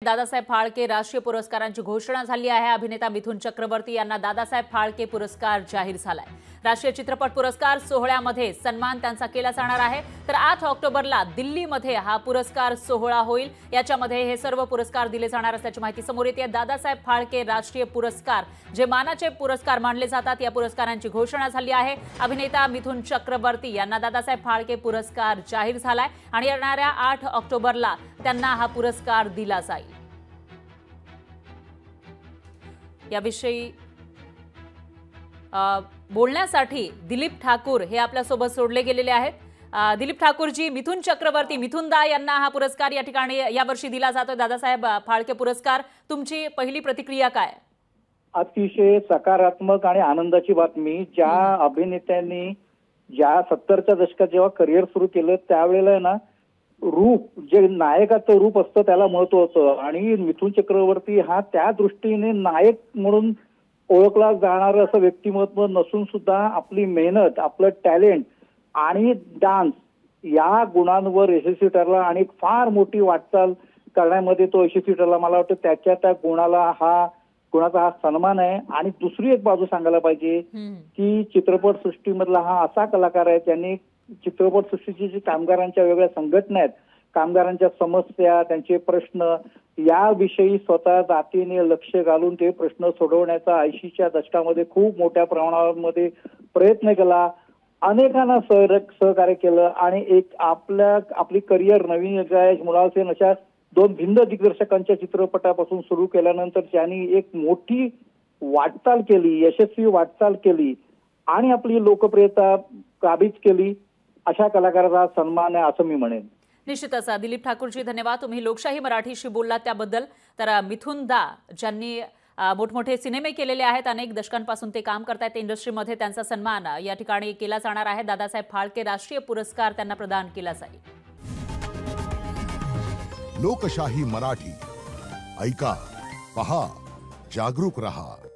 दादासाहेब फाळके राष्ट्रीय पुरस्कारांची घोषणा झाली आहे। अभिनेता मिथुन चक्रवर्ती यांना दादासाहेब फाळके पुरस्कार जाहीर झालाय। राष्ट्रीय चित्रपट पुरस्कार सोहळ्यामध्ये सन्मान त्यांचा केला जाणार आहे। तर 8 ऑक्टोबरला दिल्लीमध्ये हा पुरस्कार सोहळा होईल। याच्यामध्ये हे सर्व पुरस्कार दिले जाणार असल्याची माहिती समोर येते। दादासाहेब फाळके राष्ट्रीय पुरस्कार जे मानाचे पुरस्कार मानले जातात, या पुरस्कारांची घोषणा झाली आहे। अभिनेता मिथुन चक्रवर्ती यांना दादासाहेब फाळके पुरस्कार जाहीर झालाय आणि येणाऱ्या 8 ऑक्टोबरला त्यांना हा पुरस्कार दिला जाईल। याविषयी बोलण्यासाठी दिलीप ठाकूर हे आपल्यासोबत जोडले गेलेले आहेत। दिलीप ठाकूरजी, मिथुन चक्रवर्ती मिथुनदा यांना हा पुरस्कार या ठिकाणी यावर्षी दिला जातो, दादासाहेब फाळके पुरस्कार। तुमची पहिली प्रतिक्रिया काय? अतिशय सकारात्मक आणि आनंदाची बातमी। ज्या अभिनेत्यांनी ज्या 70च्या दशकात जेव्हा करिअर सुरू केलं त्यावेळेला ना रूप जे नायकाचं रूप असतं त्याला महत्व होतं आणि मिथुन चक्रवर्ती हा त्या दृष्टीने नायक म्हणून ओळखला जाणारं असं व्यक्तिमत्व नसून सुद्धा आपली मेहनत, आपलं टॅलेंट आणि डान्स या गुणांवर यशस्वी ठरला आणि फार मोठी वाटचाल करण्यामध्ये तो यशस्वी ठरला। मला वाटतं त्याच्या त्या गुणाचा हा सन्मान आहे। आणि दुसरी एक बाजू सांगायला पाहिजे की चित्रपट सृष्टीमधला हा असा कलाकार आहे ज्यांनी चित्रपट सृष्टीची जी कामगारांच्या वेगळ्या संघटना आहेत, कामगारांच्या समस्या, त्यांचे प्रश्न याविषयी स्वतः जातीने लक्ष घालून ते प्रश्न सोडवण्याचा 80च्या दशकामध्ये खूप मोठ्या प्रमाणामध्ये प्रयत्न केला। अनेकांना सहकार्य केलं आणि एक आपली करिअर नवीन मृणाल सेन अशा 2 भिन्न दिग्दर्शकांच्या चित्रपटापासून सुरू केल्यानंतर त्यांनी एक मोठी वाटचाल केली, यशस्वी वाटचाल केली आणि आपली लोकप्रियता काबीज केली। अशा कलाकाराचा सन्मान आहे असं मी म्हणेन। निश्चितच दिलीप ठाकूरजी, धन्यवाद। तुम्ही लोकशाही मराठीशी बोललात त्याबद्दल। तर मिथुनदा ज्यांनी मोठमोठे सिनेमे केलेले आहेत, अनेक दशकांपासून ते काम करतात इंडस्ट्रीमध्ये, त्यांचा सन्मान या ठिकाणी केला जाणार आहे। दादासाहेब फाळके राष्ट्रीय पुरस्कार त्यांना प्रदान केला जाईल। लोकशाही मराठी ऐका, पहा, जागरूक रहा।